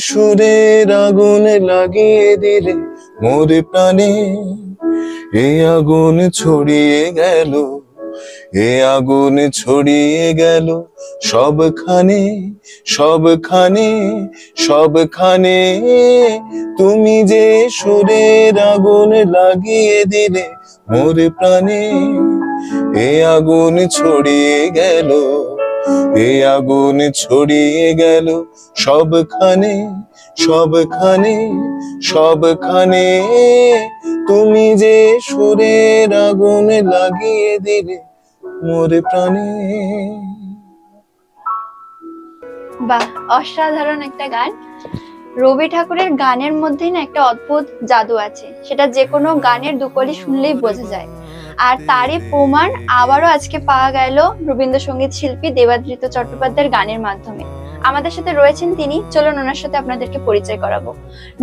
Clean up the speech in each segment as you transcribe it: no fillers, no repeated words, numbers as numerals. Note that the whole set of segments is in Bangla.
সুরের আগুন লাগিয়ে দিলে মোর প্রাণে, এ আগুন ছড়িয়ে গেল, এ আগুন ছড়িয়ে গেল সবখানে, সবখানে, সবখানে। তুমি যে সুরের আগুন লাগিয়ে দিলে মোর প্রাণে, এ আগুন ছড়িয়ে গেল, এ আগুন ছড়িয়ে গেল সবখানে, সবখানে, সবখানে। তুমি যে সুরের আগুন লাগিয়ে দিলে মোর প্রাণে। বাহ, অসাধারণ একটা গান। রবি ঠাকুরের গানের মধ্যেই না একটা অদ্ভুত জাদু আছে, সেটা যে কোনো গানের দুকলি শুনলেই বোঝা যায়। আর তারই প্রমাণ আবারও আজকে পাওয়া গেল রবীন্দ্রসঙ্গীত শিল্পী দেবাদ্রিত চট্টোপাধ্যায়ের গানের মাধ্যমে। আমাদের সাথে রয়েছেন তিনি, চলুন ওনার সাথে আপনাদেরকে পরিচয় করাবো।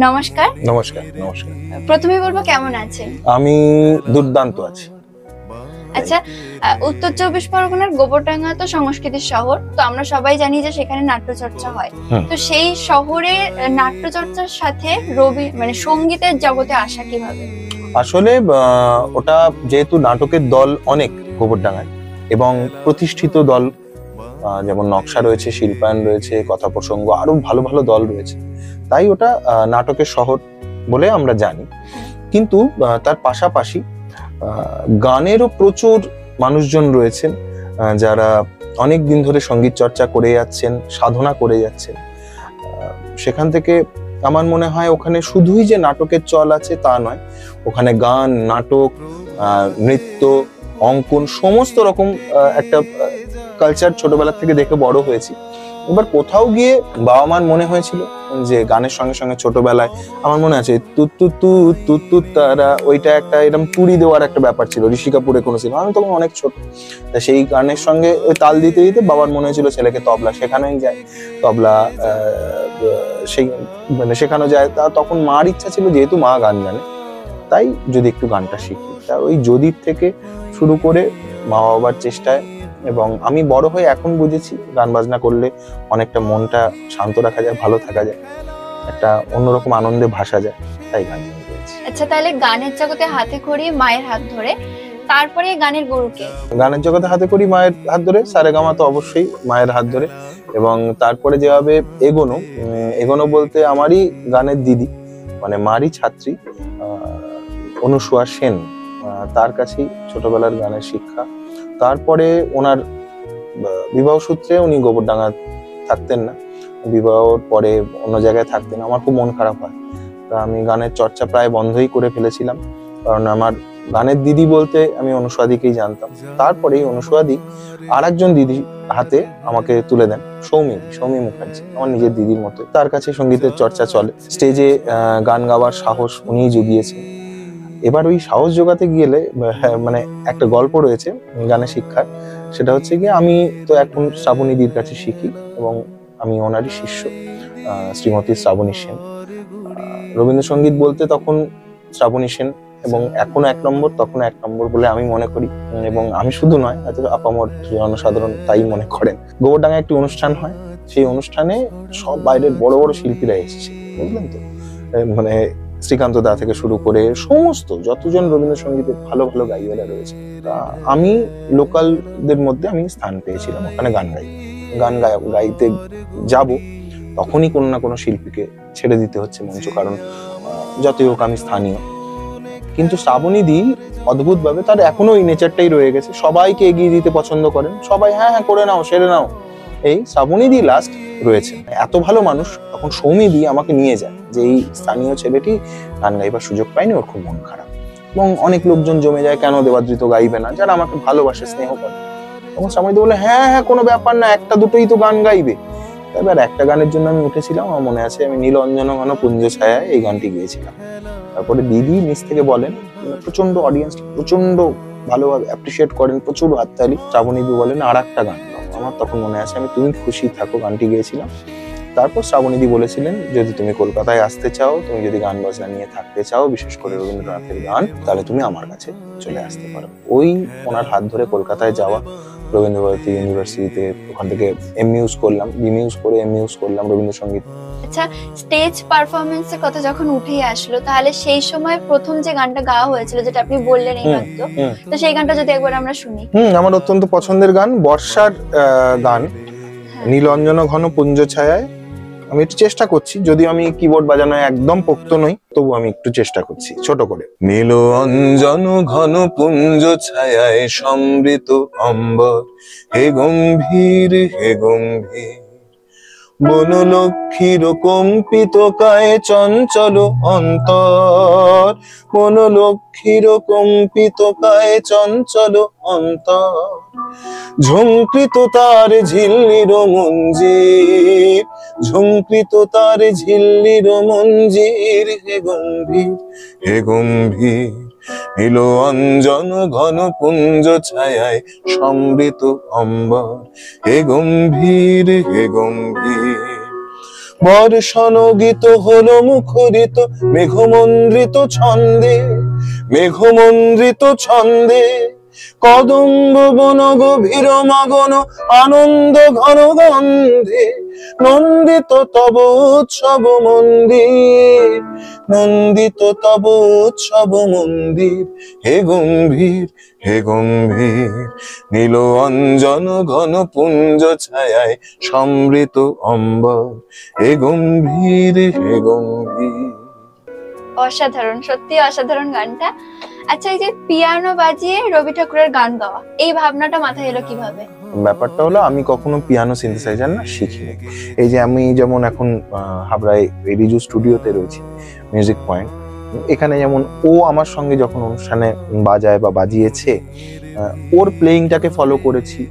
নমস্কার। নমস্কার। নমস্কার। প্রথমে বলবো কেমন আছেন? আমি দুর্দান্ত আছি। আচ্ছা, উত্তর চব্বিশ পরগনার গোবরডাঙ্গা তো সংস্কৃতির শহর, তো আমরা সবাই জানি যে সেখানে নাট্যচর্চা হয়। তো সেই শহরে নাট্যচর্চার সাথে রবি মানে সঙ্গীতের জগতে আসা কিভাবে? আসলে ওটা যেহেতু নাটকের দল অনেক গোবরডাঙ্গায় এবং প্রতিষ্ঠিত দল, যেমন নকশা রয়েছে, শিল্পায়ন রয়েছে, কথা প্রসঙ্গ, আরো ভালো ভালো দল রয়েছে, তাই ওটা নাটকের শহর বলে আমরা জানি। কিন্তু তার পাশাপাশি গানেরও প্রচুর মানুষজন রয়েছেন যারা অনেক দিন ধরে সঙ্গীত চর্চা করে যাচ্ছেন, সাধনা করে যাচ্ছেন। সেখান থেকে আমার মনে হয় ওখানে শুধুই যে নাটকের চল আছে তা নয়, ওখানে গান, নাটক, নৃত্য, অঙ্কন, সমস্ত রকম একটা কালচার ছোটবেলা থেকে দেখে বড় হয়েছি। এবার কোথাও গিয়ে বাবা মার মনে হয়েছিল যে গানের সঙ্গে সঙ্গে ছোটবেলায় আমার মনে আছে তুত তুত তুত তুত তুত তারা, ওইটা একটা এরকম তুড়ি দেওয়ার একটা ব্যাপার ছিল ঋষি কাপুরে কোনো সিনেমা, আমি তখন অনেক ছোট। তা সেই গানের সঙ্গে ওই তাল দিতে দিতে বাবার মনে হয়েছিল ছেলেকে তবলা শেখানোই যায়, তবলা সেই মানে শেখানো যায়। তা তখন মার ইচ্ছা ছিল, যেহেতু মা গান জানে, তাই যদি একটু গানটা শিখি। তা ওই যদির থেকে শুরু করে মা বাবার চেষ্টায়, এবং আমি বড় হয়ে এখন বুঝেছি গান বাজনা করলে অনেকটা মনটা শান্ত রাখা যায়, ভালো থাকা যায়, একটা অন্যরকম আনন্দে ভাসা যায়, তাই গান গেয়েছি। আচ্ছা, তাহলে গানের জগতে হাতে খড়ি মায়ের হাত ধরে, তারপরে গানের গুরুকে? গানের জগতে হাতে খড়ি মায়ের হাত ধরে, সারেগামা তো অবশ্যই মায়ের হাত ধরে, এবং তারপরে যেভাবে এগোনো বলতে আমারই গানের দিদি, মানে মারই ছাত্রী অনুসুয়া সেন, তার কাছেই ছোটবেলার গানের শিক্ষা। তারপরে ওনার বিবাহ সূত্রে উনি গোবরডাঙ্গা থাকতেন না, বিবাহর পরে অন্য জায়গায় থাকতেন। আমার খুব মন খারাপ হয়, তা আমি গানের চর্চা প্রায় বন্ধই করে ফেলেছিলাম, কারণ আমার গানের দিদি বলতে আমি অনুসুয়াদিকেই জানতাম। তারপরে অনুসুয়াদি আর একজন দিদি হাতে আমাকে তুলে দেন, সৌমি মুখার্জি, আমার নিজের দিদির মতো। তার কাছে সঙ্গীতের চর্চা চলে, স্টেজে গান গাওয়ার সাহস উনিই জুগিয়েছেন। এবার ওই সাহস জোগাতে গেলে মানে একটা গল্প রয়েছে গানের শিক্ষার, সেটা হচ্ছে গিয়ে আমি তো এখন শ্রাবণীদির কাছে শিখি এবং আমি ওনারই শিষ্য, শ্রীমতী শ্রাবণী সেন। রবীন্দ্রসঙ্গীত বলতে তখন শ্রাবণী সেন এবং এখনো এক নম্বর, তখন এক নম্বর বলে আমি মনে করি, এবং আমি শুধু নয়, হয়তো আপামর জনসাধারণ তাই মনে করেন। গোবরডাঙ্গায় একটি অনুষ্ঠান হয়, সেই অনুষ্ঠানে সব বাইরের বড় বড় শিল্পীরা এসেছে, বুঝলেন তো, মানে শ্রীকান্ত দা থেকে শুরু করে সমস্ত যতজন রবীন্দ্রসঙ্গীতের ভালো ভালো গাইয়েরা রয়েছে। তা আমি লোকালদের মধ্যে আমি স্থান পেয়েছিলাম ওখানে গান গাইতে যাব, তখনই কোনো না কোনো শিল্পীকে ছেড়ে দিতে হচ্ছে মঞ্চ, কারণ যতই হোক আমি স্থানীয়। কিন্তু শ্রাবণীদি অদ্ভুত ভাবে, তার এখনো এই নেচারটাই রয়ে গেছে, সবাইকে এগিয়ে দিতে পছন্দ করেন, সবাই হ্যাঁ হ্যাঁ করে নাও, সেরে নাও। এই শ্রাবণীদি লাস্ট রয়েছে, এত ভালো মানুষ। তখন সৌমিদি আমাকে নিয়ে যায় যে এই স্থানীয় ছেলেটি গান গাইবার সুযোগ পায়নি, ওর খুব মন খারাপ, এবং অনেক লোকজন জমে যায়, কেন দেবাদ্রিত গাইবে না, যারা আমাকে ভালোবাসে, স্নেহ করে। তখন শ্রাবণীদি বলে হ্যাঁ হ্যাঁ কোনো ব্যাপার না, একটা দুটোই তো গান গাইবে। এবার একটা গানের জন্য আমি উঠেছিলাম, আমার মনে আছে আমি নীলঞ্জন ঘন পুঞ্জ ছায়ায় এই গানটি গেয়েছিলাম। তারপরে দিদি নিচ থেকে বলেন, প্রচন্ড অডিয়েন্স প্রচন্ড ভালোভাবে অ্যাপ্রিসিয়েট করেন, প্রচুর হাততালি। শ্রাবণীদি বলেন আর একটা গান গাও। আমার তখন মনে আছে আমি তুমি খুশি থাকো গানটি গেয়েছিলাম। তারপর শ্রাবণীদি বলেছিলেন যদি তুমি কলকাতায় আসতে চাও, তুমি যদি গান বাজনা নিয়ে থাকতে চাও, বিশেষ করে রবীন্দ্রনাথের গান, তাহলে তুমি আমার কাছে চলে আসতে পারো। ওই ওনার হাত ধরে কলকাতায় যাওয়া, রবীন্দ্রভারতী ইউনিভার্সিটিতে, ওখান থেকে এমইউজ করলাম, বিমিউজ করে এমইউজ করলাম রবীন্দ্রসঙ্গীত। আচ্ছা, স্টেজ পারফরমেন্সের কথা যখন উঠে আসলো, তাহলে সেই সময় প্রথম যে গানটা গাওয়া হয়েছিল, যেটা আপনি বললেন এই মাত্র, তো সেই গানটা যদি একবার আমরা শুনি। আমার অত্যন্ত পছন্দের গান, বর্ষার গান, নীলাঞ্জন ঘন পুঞ্জ ছায়ায়। আমি একটু চেষ্টা করছি, যদিও আমি কিবোর্ড বাজানো একদম পোক্ত নই, তবু আমি একটু চেষ্টা করছি ছোট করে। নীল অঞ্জন ঘন পুঞ্জ ছায়ায় সমৃত অম্বর, হে গম্ভীর হে গম্ভীর, বনলক্ষ্মীর কম্পিত কায়ে চঞ্চল অন্তর, বনলক্ষ্মীর কম্পিত কায়ে চঞ্চল অন্তর, ঝঙ্কৃত তার ঝিল্লির মঞ্জির, ঝঙ্কৃত তার ঝিল্লির মঞ্জির, হে গম্ভীর হে গম্ভীর, নীল অঞ্জন ঘন পুঞ্জ ছায়ায় সমৃত অম্বর, হে গম্ভীর হে গম্ভীর, বর্ষণ গীত হলো মুখরিত মেঘমন্দ্রিত ছন্দে, মেঘমন্দ্রিত ছন্দে, কদম্ব বন গভীর মগন আনন্দ ঘন গন্ধে, নন্দিত তব উৎসব মন্দির, নন্দিত তব উৎসব মন্দির, হে গম্ভীর হে গম্ভীর, নীল অঞ্জন ঘন পুঞ্জ ছায়ায় সমৃত অম্বর, হে গম্ভীর হে গম্ভীর। অসাধারণ, সত্যি অসাধারণ গানটা। আচ্ছা, এই যে পিয়ানো বাজিয়ে রবি ঠাকুরের গান গাওয়া, এই ভাবনাটা মাথায় এলো কিভাবে? ব্যাপারটা হলো, আমি কখনো পিয়ানো সিনথেসাইজার না শিখিনি। এই যে আমি যেমন এখন হাবড়ায় রিজু স্টুডিওতে রয়েছি, মিউজিক পয়েন্ট, এখানে যেমন ও আমার সঙ্গে যখন অনুষ্ঠানে বাজায় বা বাজিয়েছে, ওর প্লেইংটাকে ফলো করেছি।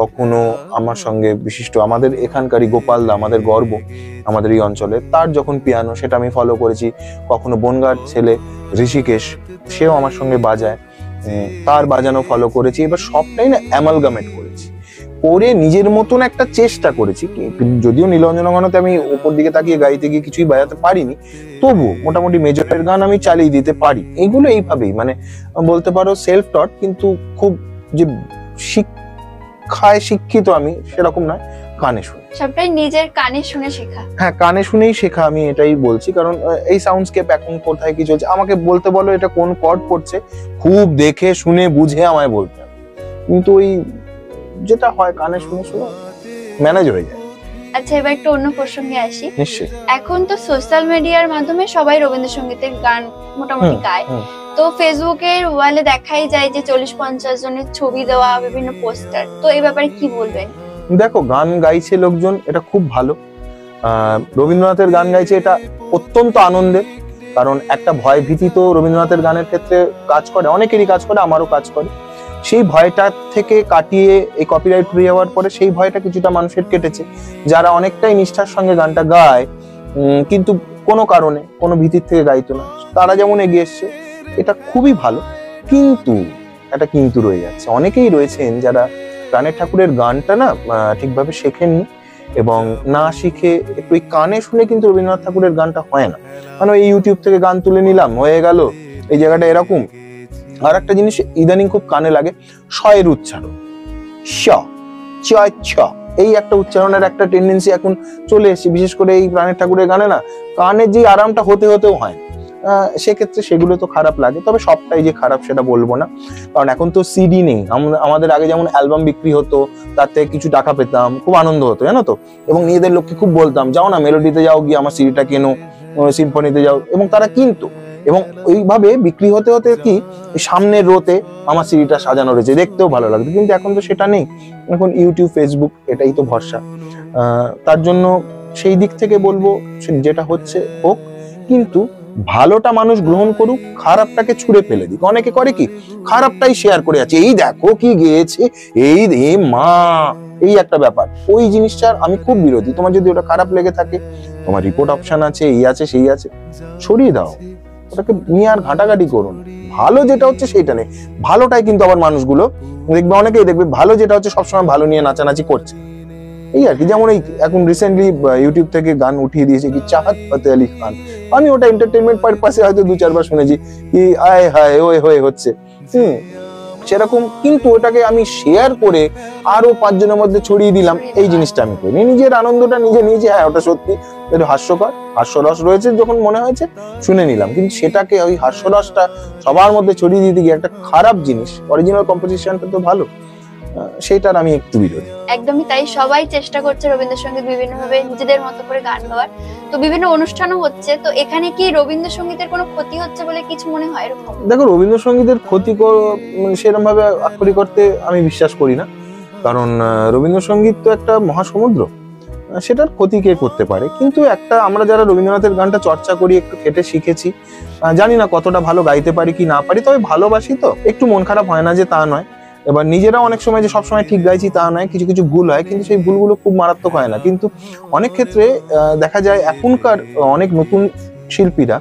কখনো আমার সঙ্গে বিশিষ্ট আমাদের এখানকারই গোপালদা, আমাদের গর্ব আমাদের এই অঞ্চলে, তার যখন পিয়ানো, সেটা আমি ফলো করেছি। কখনো বনগাঁর ছেলে ঋষিকেশ, সেও আমার সঙ্গে বাজায়, তার বাজানো ফলো করেছি। এবার সবটাই না অ্যামালগামেট করেছি, করে নিজের মতন একটা চেষ্টা করেছি। যদিও নীলাঞ্জন ঘনতে আমি উপর দিকে তাকিয়ে গাইতে গিয়ে কিছুই বাজাতে পারিনি, তবু মোটামুটি মেজরের গান আমি চালিয়ে দিতে পারি। এগুলো এইভাবেই, মানে বলতে পারো সেলফ টট, কিন্তু খুব যে শিক্ষায় শিক্ষিত আমি সেরকম নয়, কানে শুনে, সবটাই নিজের কানে শুনে শেখা। হ্যাঁ, কানে শুনেই শেখা, আমি এটাই বলছি। কারণ এই সাউন্ডস্কেপ এখন কোথায় কি চলছে, আমাকে বলতে বলো এটা কোন কর্ড পড়ছে, খুব দেখে শুনে বুঝে আমায় বলতে হবে, কিন্তু ওই যেটা হয় কানে শুনে শুনে ম্যানেজ হয়ে যায়। আচ্ছা, এবার একটু অন্য প্রসঙ্গে আসি। নিশ্চয়ই। এখন তো সোশ্যাল মিডিয়ার মাধ্যমে সবাই রবীন্দ্রসঙ্গীতের গান মোটামুটি গায়, তো ফেসবুকের ওয়ালে দেখাই যায় যে 40-50 জনের ছবি দেওয়া, বিভিন্ন পোস্টার, তো এই ব্যাপারে কি বলবেন? দেখো, গান গাইছে লোকজন, এটা খুব ভালো। রবীন্দ্রনাথের গান গাইছে, এটা অত্যন্ত আনন্দের। কারণ একটা ভয় ভীতি তো রবীন্দ্রনাথের গানের ক্ষেত্রে কাজ করে, অনেকেরই কাজ করে, আমারও কাজ করে। সেই ভয়টা থেকে কাটিয়ে এই কপিরাইট ফ্রি হওয়ার পরে সেই ভয়টা কিছুটা মানুষের কেটেছে। যারা অনেকটাই নিষ্ঠার সঙ্গে গানটা গায়, কিন্তু কোনো কারণে কোনো ভীতির থেকে গাইতো না, তারা যেমন এগিয়ে এসছে, এটা খুবই ভালো। কিন্তু একটা কিন্তু রয়ে যাচ্ছে, অনেকেই রয়েছেন যারা প্রাণের ঠাকুরের গানটা না ঠিকভাবে শেখেননি, এবং না শিখে একটু কানে শুনে কিন্তু রবীন্দ্রনাথ ঠাকুরের গানটা হয় না। মানে এই ইউটিউব থেকে গান তুলে নিলাম, হয়ে গেল, এই জায়গাটা এরকম। আর একটা জিনিস ইদানিং খুব কানে লাগে, শয়ের উচ্চারণ, শ চ ছ, এই একটা উচ্চারণের একটা টেন্ডেন্সি এখন চলে এসেছে, বিশেষ করে এই প্রাণের ঠাকুরের গানে না কানের যে আরামটা হতেও হয়। সেক্ষেত্রে সেগুলো তো খারাপ লাগে, তবে সবটাই যে খারাপ সেটা বলবো না। কারণ এখন তো সিডি নেই, আমাদের আগে যেমন অ্যালবাম বিক্রি হতো, তার থেকে কিছু টাকা পেতাম, খুব আনন্দ হতো, জানো তো। এবং নিজেদের লোককে খুব বলতাম, যাও না মেলোডিতে যাও, গিয়ে আমার সিডিটা কেনো, সিম্ফনিতে যাও, এবং তারা কিনতো। এবং ওইভাবে বিক্রি হতে হতে কি সামনের রোতে আমার সিডিটা সাজানো রয়েছে, দেখতেও ভালো লাগতো। কিন্তু এখন তো সেটা নেই, এখন ইউটিউব, ফেসবুক, এটাই তো ভরসা। তার জন্য সেই দিক থেকে বলবো যেটা হচ্ছে হোক, কিন্তু ভালোটা মানুষ গ্রহণ করুক, খারাপটাকে ছুঁড়ে ফেলে দিক। অনেকে করে কি, খারাপটাই শেয়ার করে আছে, এই দেখো কি গেয়েছে, এই মা, এই একটা ব্যাপার। ওই জিনিসটার আমি খুব বিরোধী। তোমার যদি ওটা খারাপ লেগে থাকে, তোমার রিপোর্ট অপশন আছে, এই আছে সেই আছে, ছড়িয়ে দাও, ওটাকে নিয়ে আর ঘাটাঘাটি করুন। ভালো যেটা হচ্ছে সেইটা নেই, ভালোটাই কিন্তু আবার মানুষগুলো দেখবে, অনেকেই দেখবে ভালো যেটা হচ্ছে সবসময় ভালো নিয়ে নাচানাচি করছে, এই আর কি। যেমন এই এখন রিসেন্টলি ইউটিউব থেকে গান উঠিয়ে দিয়েছে কি চাহাত ফতে আলী খান, আমি ওটা এন্টারটেনমেন্ট পারপাসে হয়তো 2-4 বার শুনেছি, কি আয় হায় ওই হয়ে হচ্ছে, সেরকম, কিন্তু ওটাকে আমি শেয়ার করে আরো 5 জনের মধ্যে ছড়িয়ে দিলাম, এই জিনিসটা আমি করি। নিজের আনন্দটা নিজে নিয়েছি, হ্যাঁ ওটা সত্যি একটু হাস্যকর, হাস্যরস রয়েছে যখন মনে হয়েছে শুনে নিলাম, কিন্তু সেটাকে ওই হাস্যরসটা সবার মধ্যে ছড়িয়ে দিতে গিয়ে একটা খারাপ জিনিস, অরিজিনাল কম্পোজিশনটা তো ভালো, সেটার আমি একটু বিরোধী। একদমই তাই, সবাই চেষ্টা করছে রবীন্দ্রসঙ্গীত বিভিন্ন ভাবে নিজেদের মতো করে গান গাওয়ার, তো বিভিন্ন অনুষ্ঠানও হচ্ছে, তো এখানে কি রবীন্দ্রসঙ্গীতের কোনো ক্ষতি হচ্ছে বলে কিছু মনে হয় এরকম? দেখো, রবীন্দ্রসঙ্গীতের ক্ষতি সেরকম ভাবে আক্ষরিক করতে আমি বিশ্বাস করি না, কারণ রবীন্দ্রসঙ্গীত তো একটা মহাসমুদ্র, সেটার ক্ষতি কে করতে পারে। কিন্তু একটা আমরা যারা রবীন্দ্রনাথের গানটা চর্চা করি, একটু খেটে শিখেছি, জানি না কতটা ভালো গাইতে পারি কি না পারি, তবে ভালোবাসি, তো একটু মন খারাপ হয় না যে তা নয়। এবার নিজেরা অনেক সময় যে সবসময় ঠিক গাইছি তা নয়, কিছু কিছু ভুল হয়, কিন্তু সেই ভুলগুলো খুব মারাত্মক হয় না। কিন্তু অনেক ক্ষেত্রে দেখা যায় এখনকার অনেক নতুন শিল্পীরা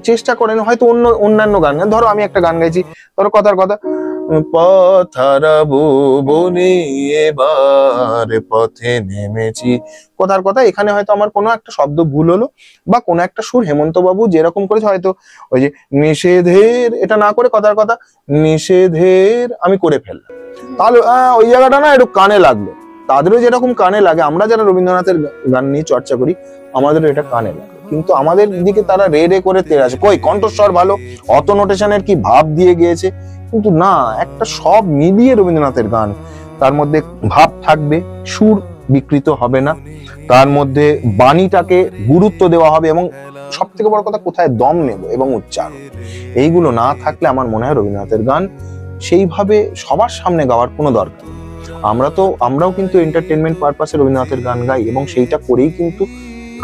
চেষ্টা করেন হয়তো অন্যান্য গান, ধরো আমি একটা গান গাইছি, ধরো কথার কথা, পথ হারাবো বনে এবার পথে নেমেছি, কথার কথা এখানে হয়তো আমার কোনো একটা শব্দ ভুল হলো, বা কোনো একটা সুর হেমন্ত বাবু যেরকম করেছে, হয়তো ওই যে নিষেধের এটা না করে কথার কথা নিষেধের আমি করে ফেললাম, তাহলে ওই জায়গাটা না একটু কানে লাগলো। তাদেরও যেরকম কানে লাগে, আমরা যারা রবীন্দ্রনাথের গান নিয়ে চর্চা করি আমাদেরও এটা কানে লাগে, কিন্তু আমাদের দিকে তারা রে রে করে তেড়ে আসে, কই কণ্ঠস্বর ভালো, অত নোটেশনের কি ভাব দিয়ে গিয়েছে, কিন্তু না, একটা সব মিলিয়ে রবীন্দ্রনাথের গান, তার মধ্যে ভাব থাকবে, সুর বিকৃত হবে না, তার মধ্যে বাণীটাকে গুরুত্ব দেওয়া হবে, এবং সব থেকে বড় কথা কোথায় দম নেব এবং উচ্চারণ, এইগুলো না থাকলে আমার মনে হয় রবীন্দ্রনাথের গান সেইভাবে সবার সামনে গাওয়ার কোনো দরকার নেই। আমরাও কিন্তু এন্টারটেনমেন্ট পারপাসে রবীন্দ্রনাথের গান গাই, এবং সেইটা করেই কিন্তু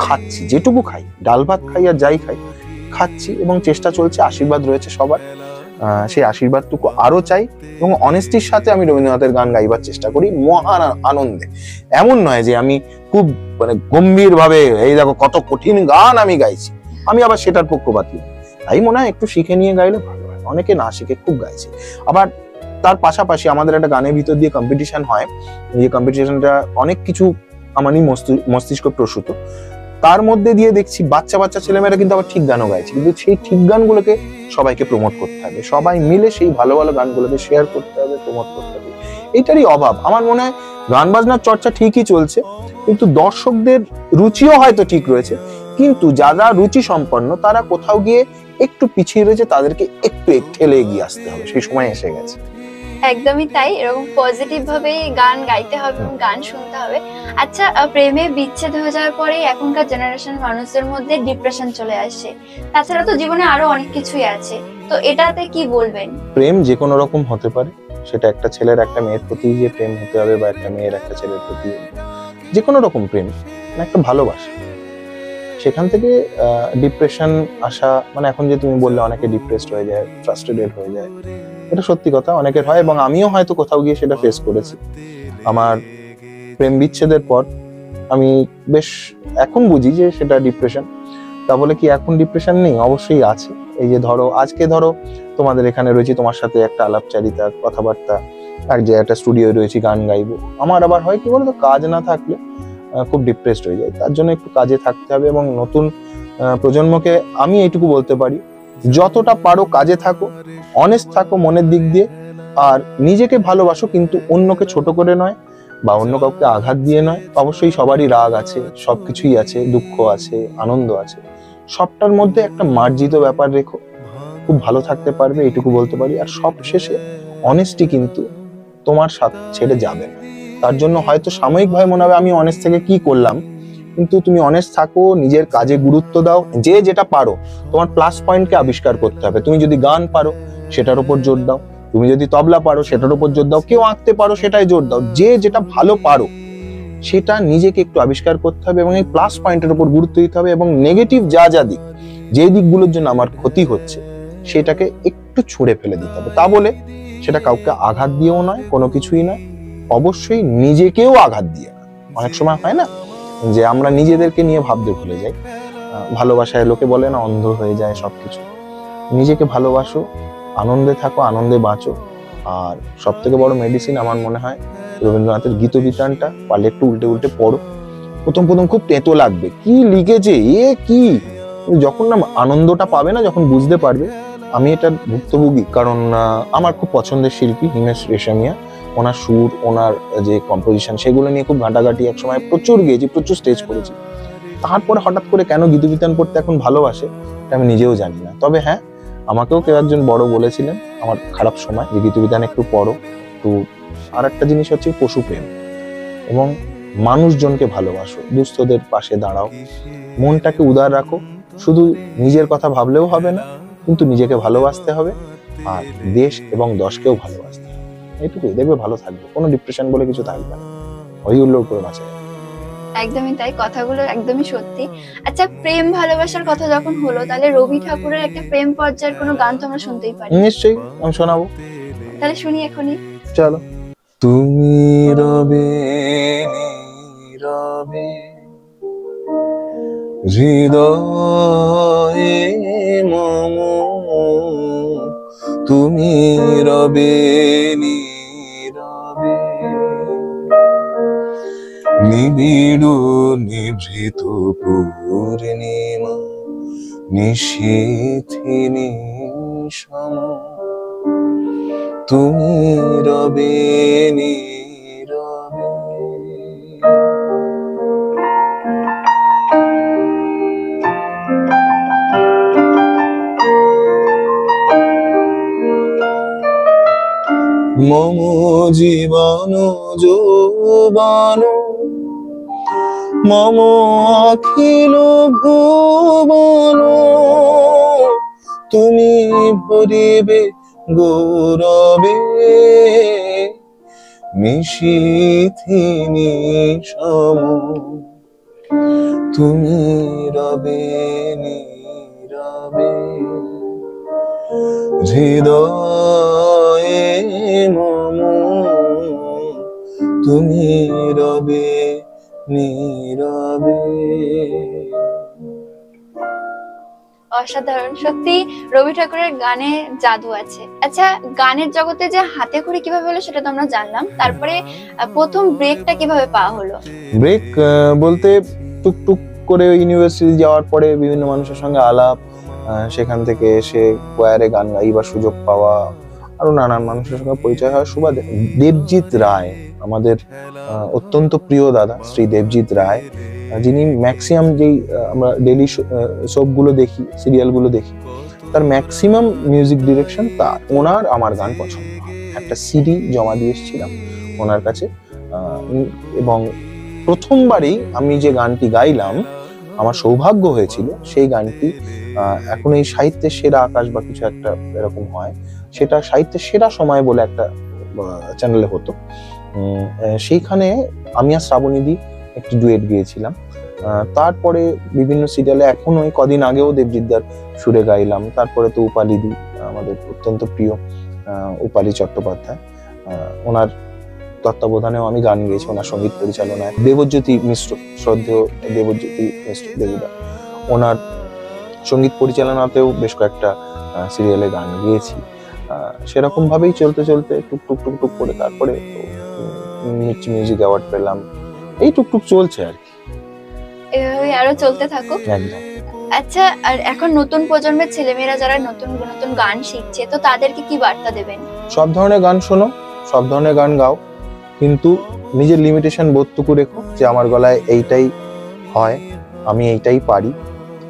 খাচ্ছি, যেটুকু খাই, ডাল ভাত খাই আর যাই খাই, খাচ্ছি, এবং চেষ্টা চলছে, আশীর্বাদ রয়েছে সবার, সেই আশীর্বাদটুকু আরো চাই, এবং অনেস্টির সাথে আমি রবীন্দ্রনাথের গান গাইবার চেষ্টা করি মহান আনন্দে। এমন নয় যে আমি খুব মানে গম্ভীর ভাবে এই দেখো কত কঠিন গান আমি গাইছি, আমি আবার সেটার পক্ষপাতী। তাই মনে হয় একটু শিখে নিয়ে গাইলে ভালো হয়, অনেকে না শিখে খুব গাইছে। আবার তার পাশাপাশি আমাদের একটা গানের ভিতর দিয়ে কম্পিটিশন হয়, এই কম্পিটিশনটা অনেক কিছু আমারই মস্তিষ্ক প্রসূত, তার মধ্যে দিয়ে দেখছি বাচ্চা বাচ্চা ছেলেমেয়েরা কিন্তু আবার ঠিক গানও গাইছে, কিন্তু সেই ঠিক গানগুলোকে সবাইকে প্রমোট করতে হবে, সবাই মিলে সেই ভালো ভালো গানগুলোকে শেয়ার করতে হবে, প্রমোট করতে হবে। এইটারই অভাব আমার মনে হয়। গান বাজনার চর্চা ঠিকই চলছে, কিন্তু দর্শকদের রুচিও হয়তো ঠিক রয়েছে, কিন্তু যারা রুচি সম্পন্ন তারা কোথাও গিয়ে একটু পিছিয়ে রয়েছে, তাদেরকে একটু ঠেলে এগিয়ে আসতে হবে, সেই সময় এসে গেছে। একদমই তাই, এরকম পজিটিভ ভাবে গান গাইতে হবে এবং গান শুনতে হবে। আচ্ছা, প্রেমে বিচ্ছেদ হয়ে যাওয়ার পরে এখনকার জেনারেশন মানুষদের মধ্যে ডিপ্রেশন চলে আসে, তাছাড়া তো জীবনে আরো অনেক কিছুই আছে, তো এটাতে কি বলবেন? প্রেম যে কোনো রকম হতে পারে, সেটা একটা ছেলের একটা মেয়ের প্রতি যে প্রেম হতে হবে, বা একটা মেয়ের একটা ছেলের প্রতি, যে কোনো রকম প্রেম মানে একটা ভালোবাসা, সেখান থেকে ডিপ্রেশন আসা মানে, এখন যে তুমি বললে অনেকে ডিপ্রেসড হয়ে যায়, ফ্রাস্ট্রেটেড হয়ে যায়, এটা সত্যি কথা, অনেকের হয়, এবং আমিও হয়তো কোথাও গিয়ে সেটা ফেস করেছি। আমার প্রেম বিচ্ছেদের পর আমি বেশ এখন বুঝি যে সেটা ডিপ্রেশন। তা বলে কি এখন ডিপ্রেশন নেই? অবশ্যই আছে। এই যে ধরো আজকে ধরো তোমাদের এখানে রয়েছি, তোমার সাথে একটা আলাপচারিতা, কথাবার্তা, এক যে একটা স্টুডিও রয়েছি, গান গাইবো, আমার আবার হয় কি বলতো, কাজ না থাকলে খুব ডিপ্রেসড হয়ে যায়। তার জন্য একটু কাজে থাকতে হবে, এবং নতুন প্রজন্মকে আমি এইটুকু বলতে পারি, যতটা পারো কাজে থাকো, অনেস্ট থাকো মনের দিক দিয়ে, আর নিজেকে ভালোবাসো, কিন্তু অন্যকে ছোট করে নয়, বা অন্য কাউকে আঘাত দিয়ে নয়। অবশ্যই সবারই রাগ আছে, সবকিছুই আছে, দুঃখ আছে, আনন্দ আছে, সবটার মধ্যে একটা মার্জিত ব্যাপার রেখো, খুব ভালো থাকতে পারবে, এইটুকু বলতে পারি। আর সব শেষে অনেস্টি কিন্তু তোমার সাথ ছেড়ে যাবে না। তার জন্য হয়তো সাময়িকভাবে মনে হবে আমি অনেস্ট থেকে কি করলাম, কিন্তু তুমি অনেস্ট থাকো, নিজের কাজে গুরুত্ব দাও, যে যেটা পারো তোমার প্লাস পয়েন্টকে আবিষ্কার করতে হবে। তুমি যদি গান পারো সেটার উপর জোর দাও, তুমি যদি তবলা পারো সেটার উপর জোর দাও, কেউ আঁকতে পারো সেটাই জোর দাও, যে যেটা ভালো পারো সেটা নিজেকে একটু আবিষ্কার করতে হবে, এবং এই প্লাস পয়েন্টের উপর গুরুত্ব দিতে হবে, এবং নেগেটিভ যা দিক, যে দিকগুলোর জন্য আমার ক্ষতি হচ্ছে সেটাকে একটু ছুঁড়ে ফেলে দিতে হবে। তা বলে সেটা কাউকে আঘাত দিয়েও নয়, কোনো কিছুই নয়, অবশ্যই নিজেকেও আঘাত দিয়ে না। অনেক সময় হয় না যে আমরা নিজেদেরকে নিয়ে ভাবতে ভুলে যাই, ভালোবাসায় লোকে বলে না অন্ধ হয়ে যায় সবকিছু। নিজেকে ভালোবাসো, আনন্দে থাকো, আনন্দে বাঁচো। আর সব থেকে বড় মেডিসিন আমার মনে হয় রবীন্দ্রনাথের গীত বিতানটা, পারলে একটু উল্টে উল্টে পড়ো। প্রথম খুব তেতো লাগবে, কি লিখেছে এ কি, যখন না আনন্দটা পাবে না, যখন বুঝতে পারবে আমি এটার ভুক্তভোগী। কারণ আমার খুব পছন্দের শিল্পী হিমেশ রেশমিয়া, ওনার সুর, ওনার যে কম্পোজিশন, সেগুলো নিয়ে খুব ঘাটাঘাটি একসময় প্রচুর গেয়েছি, প্রচুর স্টেজ করেছি। তারপরে হঠাৎ করে কেন গীতবিতান পড়তে এখন ভালোবাসে এটা আমি নিজেও জানি না। তবে হ্যাঁ, আমাকেও কেউ একজন বড় বলেছিলেন আমার খারাপ সময় যে গীতবিতান একটু পড়ো। তো আর একটা জিনিস হচ্ছে পশুপ্রেম এবং মানুষজনকে ভালোবাসো, দুস্থদের পাশে দাঁড়াও, মনটাকে উদার রাখো। শুধু নিজের কথা ভাবলেও হবে না, কিন্তু নিজেকে ভালোবাসতে হবে, আর দেশ এবং দশকেও ভালোবাসতে হবে। এইটুকুই, দেখবে ভালো থাকবে, কোনো ডিপ্রেশন বলে কিছু থাকবে না, ওই উল্লোর করে বাঁচা যাবে। একদমই তাই, কথাগুলো একদমই সত্যি। আচ্ছা, প্রেম ভালোবাসার কথা যখন হলো, তাহলে রবি ঠাকুরের একটা প্রেম পর্যায়ের কোনো গান তো আমরা শুনতেই পারি। নিশ্চয়ই, আমি শোনাবো। তাহলে শুনি এখনই। চলো। তুমি রবে নীরবে হৃদয়ে মম, তুমি রবে নীরবে নিবিড় নিভৃত পূর্ণিমা নিশীথিনী সম, তুমি রবে নীরবে। মম জীবন যৌবন মম অখিল ভুবন, তুমি ভরিবে গৌরবে নিশীথিনী সম, তুমি রবে নীরবে হৃদয়ে মম, তুমি রবে নীরবে। অসাধারণ, সত্যি রবি ঠাকুরের গানে জাদু আছে। আচ্ছা, গানের জগতে যে হাতে খড়ি কিভাবে হলো সেটা তো আমরা জানলাম, তারপরে প্রথম ব্রেকটা কিভাবে পাওয়া হলো? ব্রেক বলতে টুকটুক করে ইউনিভার্সিটি যাওয়ার পরে বিভিন্ন মানুষের সঙ্গে আলাপ, সেখান থেকে এসে কোয়ারে গান গাইবার সুযোগ পাওয়া, আরো নানান মানুষের সঙ্গে পরিচয় হয় সুবাদে দেবজিৎ রায়, আমাদের অত্যন্ত প্রিয় দাদা শ্রী দেবজিৎ রায়, যিনি ম্যাক্সিমাম যেই আমরা ডেইলি সোপগুলো দেখি, সিরিয়ালগুলো দেখি, তার ম্যাক্সিমাম মিউজিক ডিরেকশন তার। ওনার আমার গান পছন্দ হয়। একটা সিডি জমা দিয়ে এসেছিলাম ওনার কাছে, এবং প্রথমবারই আমি যে গানটি গাইলাম, আমার সৌভাগ্য হয়েছিল সেই গানটি এখন এই সাহিত্যের সেরা আকাশ বা কিছু একটা এরকম হয়, সেটা সাহিত্যের সেরা সময় বলে একটা চ্যানেলে হতো। সেইখানে আমি আর শ্রাবণীদি একটি ডুয়েট গিয়েছিলাম। তারপরে বিভিন্ন সিরিয়ালে এখন ওই কদিন আগেও দেবজিৎদার সুরে গাইলাম। তারপরে তো উপালিদি, আমাদের অত্যন্ত প্রিয় উপালি চট্টোপাধ্যায়, ওনার তত্ত্বাবধানেও আমি গান গেয়েছি, ওনার সঙ্গীত পরিচালনায়। দেবজ্যোতি মিশ্র, শ্রদ্ধেয় দেবজ্যোতি মিশ্র দেবুদা, ওনার সঙ্গীত পরিচালনাতেও বেশ কয়েকটা সিরিয়ালে গান গেয়েছি। সেরকম ভাবেই চলতে চলতে টুকটুক টুকটুক করে তারপরে মির্চি মিউজিক অ্যাওয়ার্ড পেলাম। এই টুকটুক চলছে আর কি, এভাবে আরো চলতে থাকুক। একদম। আচ্ছা, আর এখন নতুন প্রজন্মের ছেলেমেয়েরা যারা নতুন নতুন গান শিখছে, তো তাদেরকে কি বার্তা দেবেন? সব ধরনের গান শোনো, সব ধরনের গান গাও, কিন্তু নিজের লিমিটেশন বোধটুকু রেখো যে আমার গলায় এইটাই হয়, আমি এইটাই পারি।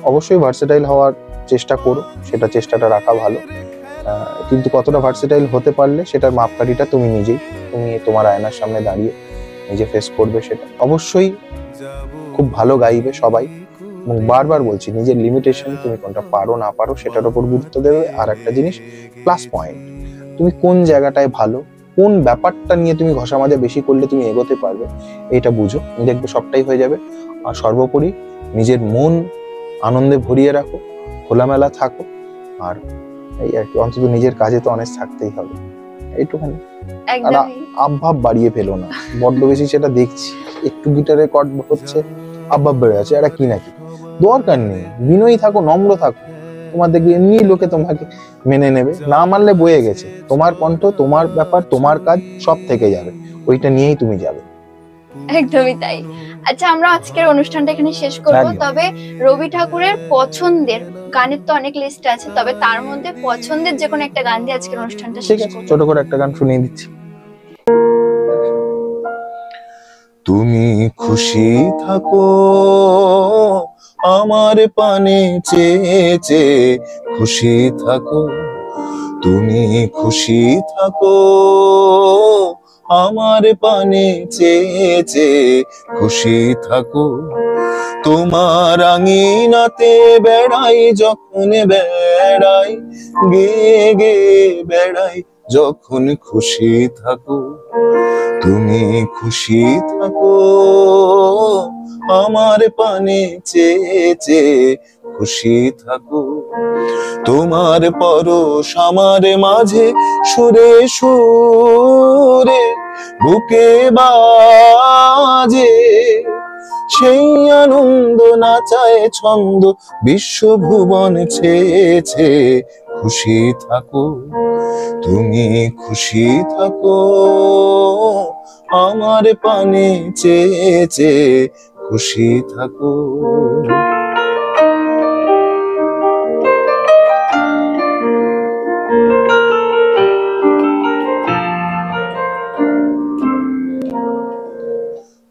অবশ্যই ভার্সেটাইল হওয়ার চেষ্টা করো, সেটা চেষ্টাটা রাখা ভালো, কিন্তু কতটা ভার্সেটাইল হতে পারলে সেটার মাপকাঠিটা তুমি নিজেই, তুমি তোমার আয়নার সামনে দাঁড়িয়ে নিজে ফেস করবে। সেটা অবশ্যই খুব ভালো গাইবে সবাই, এবং বারবার বলছি নিজের লিমিটেশন, তুমি কোনটা পারো না পারো সেটার উপর গুরুত্ব দেবে। আর একটা জিনিস, প্লাস পয়েন্ট, তুমি কোন জায়গাটায় ভালো, কোন ব্যাপারটা নিয়ে তুমি ঘষা মাজা বেশি করলে তুমি এগোতে পারবে, এটা বুঝো, দেখবে সবটাই হয়ে যাবে। আর সর্বোপরি নিজের মন আনন্দে ভরিয়ে রাখো, খোলামেলা থাকো, আর এই আর কি, অন্তত নিজের কাজে তো অনেক থাকতেই হবে, এইটুখানি। আর আবভাব বাড়িয়ে ফেলো না বড্ড বেশি, সেটা দেখছি একটু গিটারে কর্ড হচ্ছে আবভাব বেড়ে আছে, এটা কি নাকি, দরকার নেই। বিনয়ী থাকো, নম্র থাকো, তোমার দেখবে এমনি লোকে তোমাকে মেনে নেবে, না মানলে বয়ে গেছে, তোমার কণ্ঠ, তোমার ব্যাপার, তোমার কাজ সব থেকে যাবে, ওইটা নিয়েই তুমি যাবে। একদমই তাই। আচ্ছা, আমরা আজকের অনুষ্ঠানটা এখানে শেষ করব। একদম। তবে রবি ঠাকুরের পছন্দের গানের তো অনেক লিস্ট আছে, তবে তার মধ্যে পছন্দের যে কোনো একটা গান দিয়ে আজকের অনুষ্ঠানটা ঠিক শেষ আছে, করব। ছোট করে একটা গান শুনিয়ে দিচ্ছি। তুমি খুশি থাকো আমার পানে চেয়ে চেয়ে, খুশি থাকো। তুমি খুশি থাকো আমার পানে চেয়ে চেয়ে, খুশি থাকো। তোমার আঙিনাতে বেড়াই যখন বেড়াই, গে গে বেড়াই যখন, খুশি থাকো। তুমি খুশি থাকো আমার পানে চেয়ে চেয়ে, খুশি থাকো। তোমার পরশ আমার মাঝে সুরে সুরে বুকে বাজে, সেই আনন্দ নাচায় ছন্দ বিশ্বভুবন ছেয়েছে, খুশি থাকো। তুমি খুশি থাকো আমার পানে চেয়ে চেয়ে, খুশি থাকো।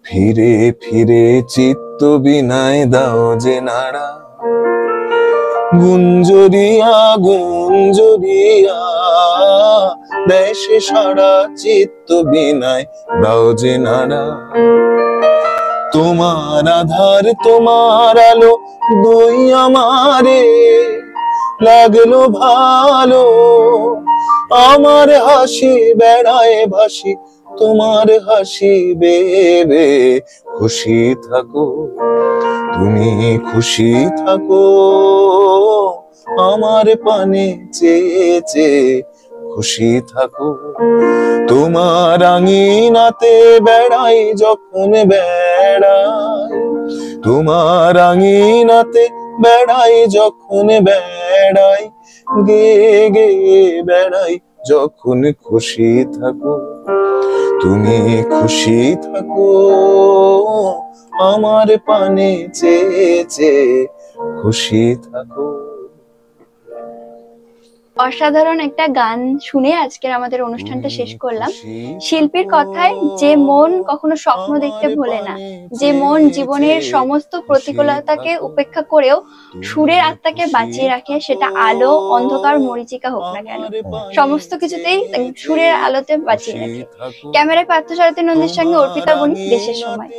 ফিরে ফিরে চিত্ত বিনায় দাও যে নাড়া, গুঞ্জরিয়া গুঞ্জরিয়া দেশে সারা চিত্ত বিনায় দাও যে নাড়া। তোমার আধার তোমার আলো দুই আমারে লাগলো ভালো, আমার হাসি বেড়ায় ভাসি তোমার হাসি বেবে, খুশি থাকো। তুমি খুশি থাকো আমার পানে চেয়ে চেয়ে, খুশি থাকো। তোমার আঙিনাতে বেড়াই যখন বেড়াই, তোমার আঙিনাতে বেড়াই যখন বেড়াই, গে গে বেড়াই যখন, খুশি থাকো। তুমি খুশি থাকো আমার পানে চেয়ে চেয়ে, খুশি থাকো। অসাধারণ একটা গান শুনে আজকের আমাদের অনুষ্ঠানটা শেষ করলাম। শিল্পীর কথায়, যে মন কখনো স্বপ্ন দেখতে ভোলে না, যে মন জীবনের সমস্ত প্রতিকূলতাকে উপেক্ষা করেও সুরের আত্মাকে বাঁচিয়ে রাখে, সেটা আলো অন্ধকার মরীচিকা হোক না কেন, সমস্ত কিছুতেই সুরের আলোতে বাঁচিয়ে রাখে। ক্যামেরায় পার্থ সারথী নন্দীর সঙ্গে অর্পিতা বণিক, দেশের সময়।